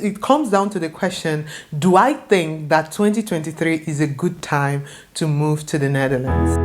it comes down to the question, do I think that 2023 is a good time to move to the Netherlands?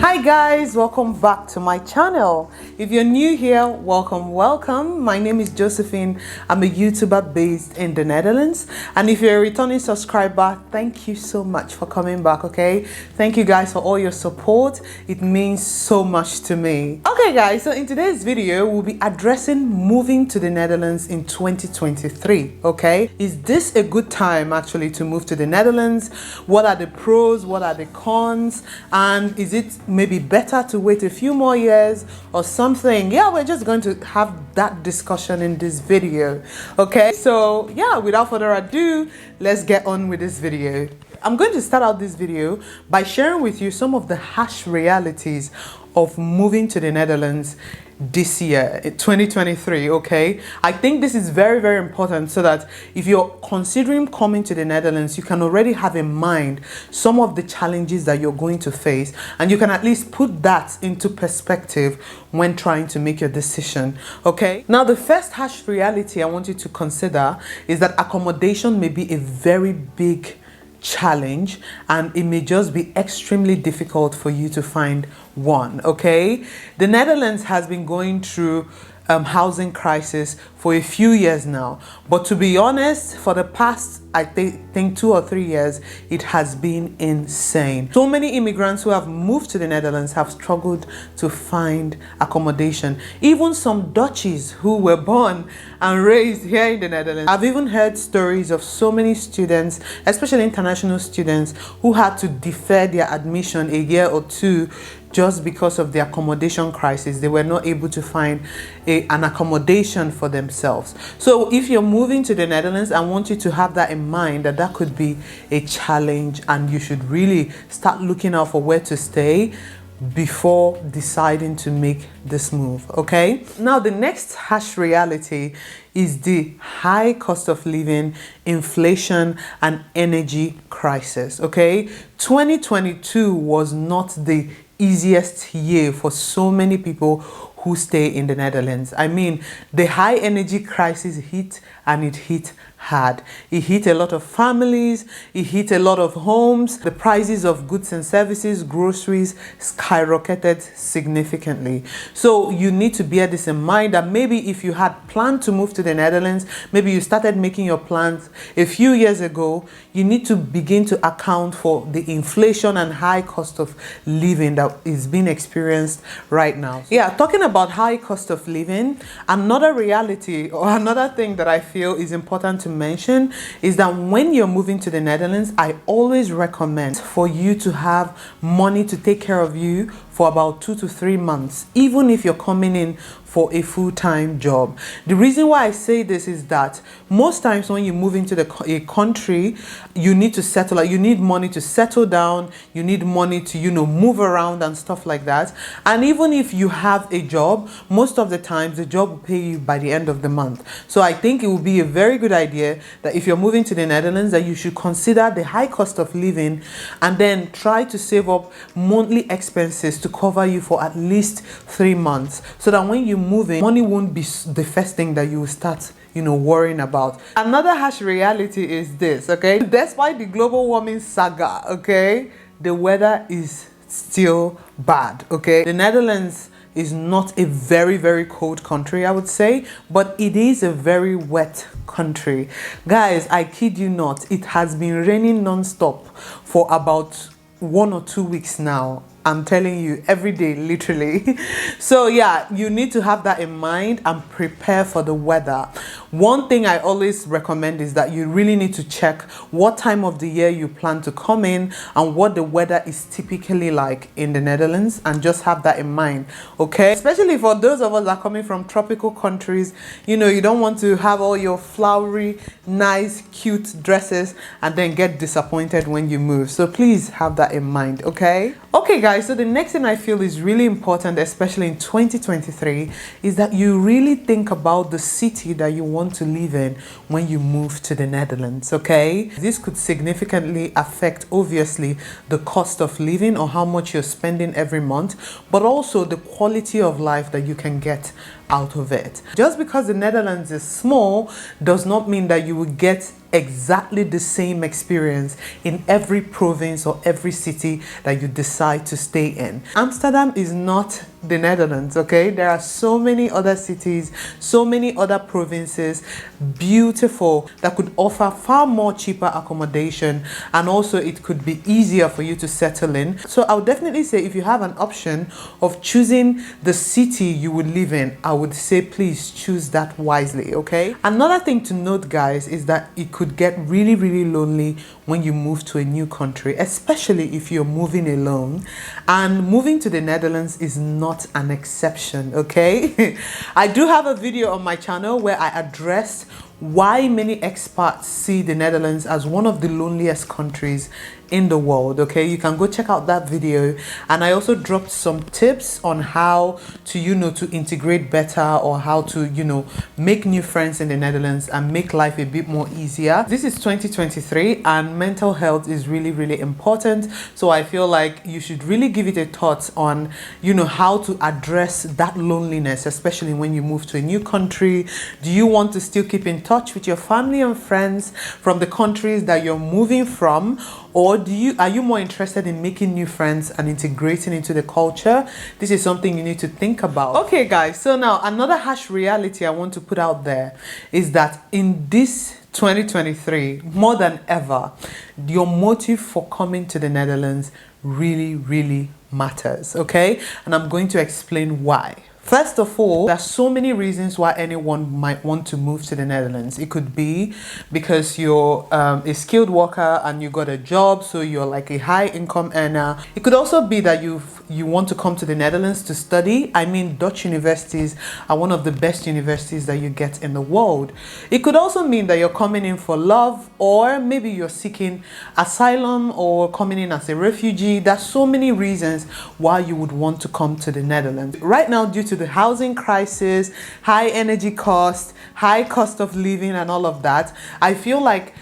Hi guys, welcome back to my channel. If you're new here, welcome. My name is Josephine. I'm a YouTuber based in the Netherlands, and if you're a returning subscriber, thank you so much for coming back. Okay, thank you guys for all your support. It means so much to me. Okay guys, so in today's video we'll be addressing moving to the Netherlands in 2023. Okay, is this a good time actually to move to the Netherlands? What are the pros, what are the cons, and is it maybe better to wait a few more years or something? Yeah, we're just going to have that discussion in this video. Okay, so yeah, without further ado, let's get on with this video. I'm going to start out this video by sharing with you some of the harsh realities of moving to the Netherlands this year, 2023. Okay, I think this is very, very important so that if you're considering coming to the Netherlands, you can already have in mind some of the challenges that you're going to face, and you can at least put that into perspective when trying to make your decision. Okay, now the first harsh reality I want you to consider is that accommodation may be a very big challenge, and it may just be extremely difficult for you to find one. Okay, the Netherlands has been going through housing crisis for a few years now, but to be honest, for the past I think 2 or 3 years, it has been insane. So many immigrants who have moved to the Netherlands have struggled to find accommodation. Even some Dutchies who were born and raised here in the Netherlands. I've even heard stories of so many students, especially international students, who had to defer their admission a year or two just because of the accommodation crisis. They were not able to find an accommodation for themselves. So if you're moving to the Netherlands, I want you to have that in mind, that that could be a challenge, and you should really start looking out for where to stay before deciding to make this move. Okay, now the next harsh reality is the high cost of living, inflation, and energy crisis. Okay, 2022 was not the easiest year for so many people who stay in the Netherlands. I mean, the high energy crisis hit, and it hit hard. It hit a lot of families, it hit a lot of homes. The prices of goods and services, groceries, skyrocketed significantly. So you need to bear this in mind, that maybe if you had planned to move to the Netherlands, maybe you started making your plans a few years ago, you need to begin to account for the inflation and high cost of living that is being experienced right now. Yeah, talking about high cost of living, another reality or another thing that I feel is important to mention is that when you're moving to the Netherlands, I always recommend for you to have money to take care of you for about 2 to 3 months, even if you're coming in for a full-time job. The reason why I say this is that most times when you move into a country, you need to settle, you need money to settle down, you need money to, you know, move around and stuff like that. And even if you have a job, most of the times the job will pay you by the end of the month. So I think it would be a very good idea that if you're moving to the Netherlands, that you should consider the high cost of living and then try to save up monthly expenses to cover you for at least 3 months, so that when you move in, money won't be the first thing that you will start, you know, worrying about. Another harsh reality is this. Okay, despite the global warming saga, okay, the weather is still bad. Okay, the Netherlands is not a very, very cold country, I would say, but it is a very wet country. Guys, I kid you not, it has been raining non-stop for about 1 or 2 weeks now. I'm telling you, every day, literally. So yeah, you need to have that in mind and prepare for the weather. One thing I always recommend is that you really need to check what time of the year you plan to come in and what the weather is typically like in the Netherlands, and just have that in mind, okay? Especially for those of us that are coming from tropical countries, you know, you don't want to have all your flowery, nice, cute dresses and then get disappointed when you move. So please have that in mind, okay? Okay guys, so the next thing I feel is really important, especially in 2023, is that you really think about the city that you want to live in when you move to the Netherlands, okay? This could significantly affect, obviously, the cost of living or how much you're spending every month, but also the quality of life that you can get out of it. Just because the Netherlands is small does not mean that you will get exactly the same experience in every province or every city that you decide to stay in. Amsterdam is not the Netherlands, okay? There are so many other cities, so many other provinces, beautiful, that could offer far more cheaper accommodation, and also it could be easier for you to settle in. So I would definitely say, if you have an option of choosing the city you would live in, I would say please choose that wisely, okay? Another thing to note, guys, is that it could get really, really lonely when you move to a new country, especially if you're moving alone. And moving to the Netherlands is not an exception, okay? I do have a video on my channel where I addressed why many expats see the Netherlands as one of the loneliest countries in the world, okay? You can go check out that video. And I also dropped some tips on how to, to integrate better, or how to, make new friends in the Netherlands and make life a bit more easier. This is 2023 and mental health is really, really important. So I feel like you should really give it a thought on, how to address that loneliness, especially when you move to a new country. Do you want to still keep in touch with your family and friends from the countries that you're moving from? Or are you more interested in making new friends and integrating into the culture? This is something you need to think about. Okay, guys, so now another harsh reality I want to put out there is that in this 2023, more than ever, your motive for coming to the Netherlands really, really matters, okay? And I'm going to explain why. First of all, there are so many reasons why anyone might want to move to the Netherlands. It could be because you're a skilled worker and you got a job, so you're like a high income earner. It could also be that you want to come to the Netherlands to study. I mean, Dutch universities are one of the best universities that you get in the world. It could also mean that you're coming in for love, or maybe you're seeking asylum or coming in as a refugee. There's so many reasons why you would want to come to the Netherlands. Right now, due to the housing crisis, high energy cost, high cost of living and all of that, I feel like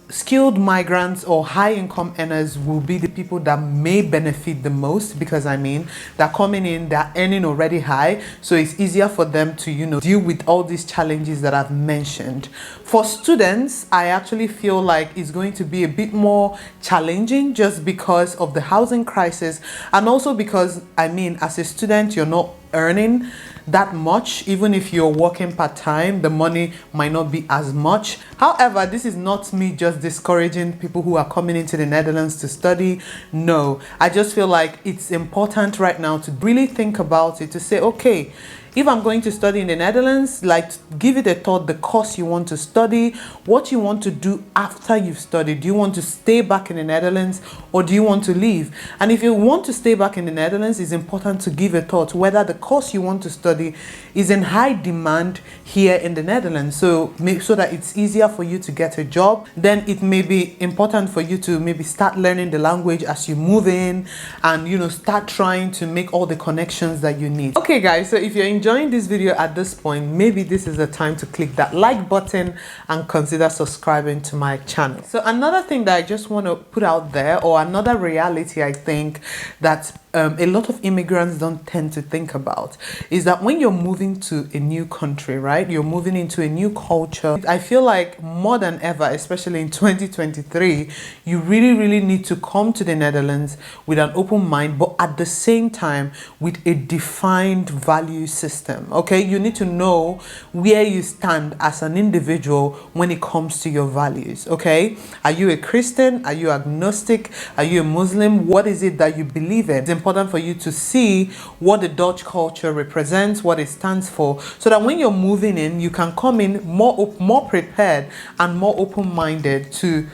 skilled migrants or high income earners will be the people that may benefit the most, because they're coming in, they're earning already high, so it's easier for them to deal with all these challenges that I've mentioned. For students, I actually feel like it's going to be a bit more challenging, just because of the housing crisis, and also because as a student you're not earning that much. Even if you're working part-time, the money might not be as much. However, this is not me just discouraging people who are coming into the Netherlands to study. No, I just feel like it's important right now to really think about it, to say, okay, if I'm going to study in the Netherlands, like, give it a thought, the course you want to study, what you want to do after you've studied. Do you want to stay back in the Netherlands, or do you want to leave? And if you want to stay back in the Netherlands, it's important to give a thought whether the course you want to study is in high demand here in the Netherlands, so that it's easier for you to get a job. Then it may be important for you to maybe start learning the language as you move in, and start trying to make all the connections that you need. Okay, guys, so if you're enjoying this video at this point, maybe this is the time to click that like button and consider subscribing to my channel. So another thing that I just want to put out there, or another reality I think that a lot of immigrants don't tend to think about, is that when you're moving to a new country, right, you're moving into a new culture, I feel like more than ever, especially in 2023, you really, really need to come to the Netherlands with an open mind, but at the same time with a defined value system, okay? You need to know where you stand as an individual when it comes to your values, okay? Are you a Christian? Are you agnostic? Are you a Muslim? What is it that you believe in? It's important for you to see what the Dutch culture represents, what it stands for, so that when you're moving in, you can come in more prepared and more open-minded to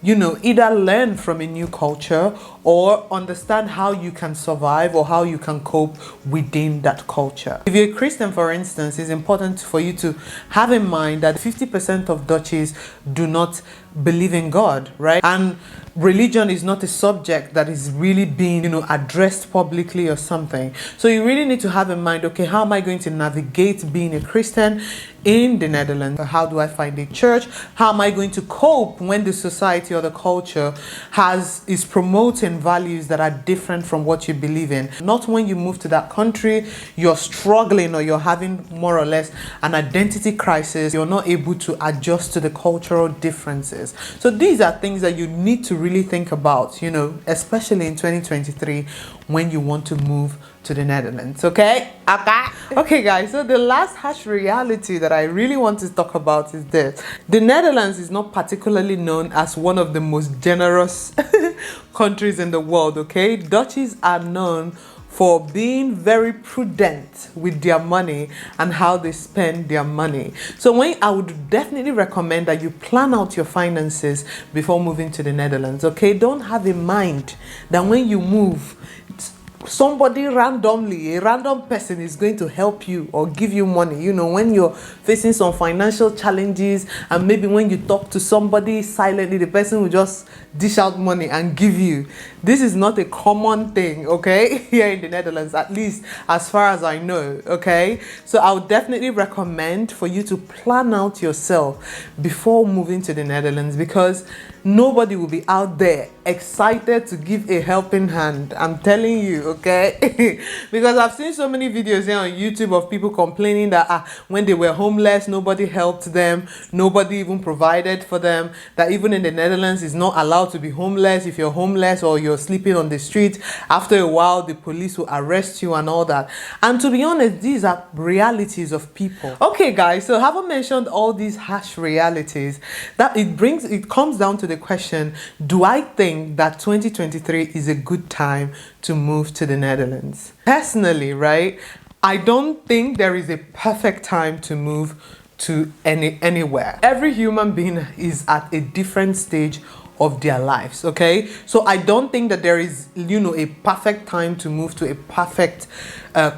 either learn from a new culture or understand how you can survive or how you can cope within that culture. If you're a Christian, for instance, it's important for you to have in mind that 50% of Dutchies do not believe in God, right? And religion is not a subject that is really being, addressed publicly or something. So you really need to have in mind, okay, how am I going to navigate being a Christian in the Netherlands? How do I find a church? How am I going to cope when the society or the culture is promoting in values that are different from what you believe in. Not when you move to that country, you're struggling or you're having more or less an identity crisis. You're not able to adjust to the cultural differences. So these are things that you need to really think about, you know, especially in 2023 when you want to move to the Netherlands. Okay guys, so the last harsh reality that I really want to talk about is this. The Netherlands is not particularly known as one of the most generous countries in the world. Okay, Dutchies are known for being very prudent with their money and how they spend their money. So I would definitely recommend that you plan out your finances before moving to the Netherlands. Okay, don't have in mind that when you move, somebody randomly, a random person is going to help you or give you money. You know, when you're facing some financial challenges, and maybe when you talk to somebody silently, the person will just dish out money and give you. This is not a common thing, okay, here in the Netherlands, at least as far as I know. Okay, so I would definitely recommend for you to plan out yourself before moving to the Netherlands, because nobody will be out there excited to give a helping hand. I'm telling you, okay? Because I've seen so many videos here on YouTube of people complaining that when they were homeless, nobody helped them, nobody even provided for them, that even in the Netherlands it's not allowed to be homeless. If you're homeless or you're sleeping on the street, after a while the police will arrest you and all that. And to be honest, these are realities of people. Okay guys, so having mentioned all these harsh realities, that it comes down to the question, do I think that 2023 is a good time to move to the Netherlands? Personally, right, I don't think there is a perfect time to move to anywhere. Every human being is at a different stage of their lives. Okay, so I don't think that there is, you know, a perfect time to move to a perfect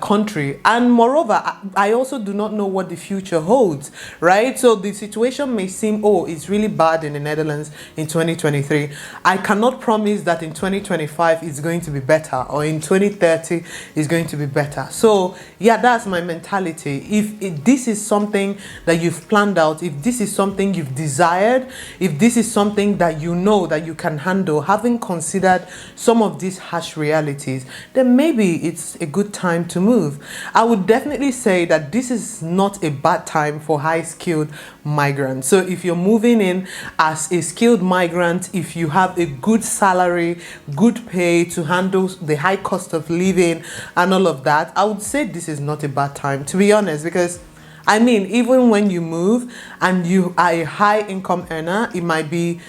country. And moreover, I also do not know what the future holds, right? So the situation may seem, oh, it's really bad in the Netherlands in 2023. I cannot promise that in 2025 it's going to be better, or in 2030 it's going to be better. So yeah, that's my mentality. If this is something that you've planned out, if this is something you've desired, if this is something that you know that you can handle, having considered some of these harsh realities, then maybe it's a good time to move. I would definitely say that this is not a bad time for high-skilled migrants. So if you're moving in as a skilled migrant, if you have a good salary, good pay to handle the high cost of living and all of that, I would say this is not a bad time, to be honest, because I mean, even when you move and you are a high income earner, it might be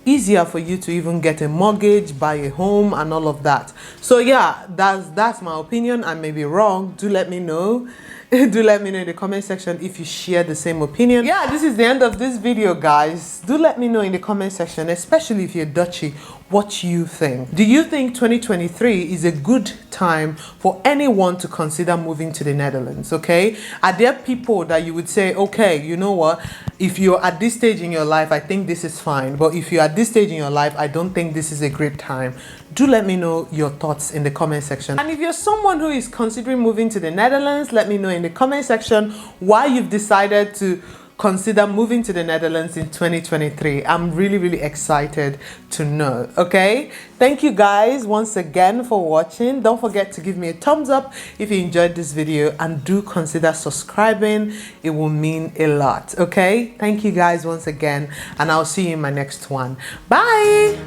easier for you to even get a mortgage, buy a home and all of that. So yeah, that's my opinion. I may be wrong. Do let me know. Do let me know in the comment section if you share the same opinion. Yeah, this is the end of this video, guys. Do let me know in the comment section, especially if you're Dutchy, what you think. Do you think 2023 is a good time for anyone to consider moving to the Netherlands? Okay, are there people that you would say, okay, you know what, if you're at this stage in your life, I think this is fine, but if you're at this stage in your life, I don't think this is a great time? Do let me know your thoughts in the comment section. And if you're someone who is considering moving to the Netherlands, let me know in the comment section why you've decided to consider moving to the Netherlands in 2023. I'm really excited to know. Okay, thank you guys once again for watching. Don't forget to give me a thumbs up if you enjoyed this video, and do consider subscribing. It will mean a lot. Okay, thank you guys once again, and I'll see you in my next one. Bye.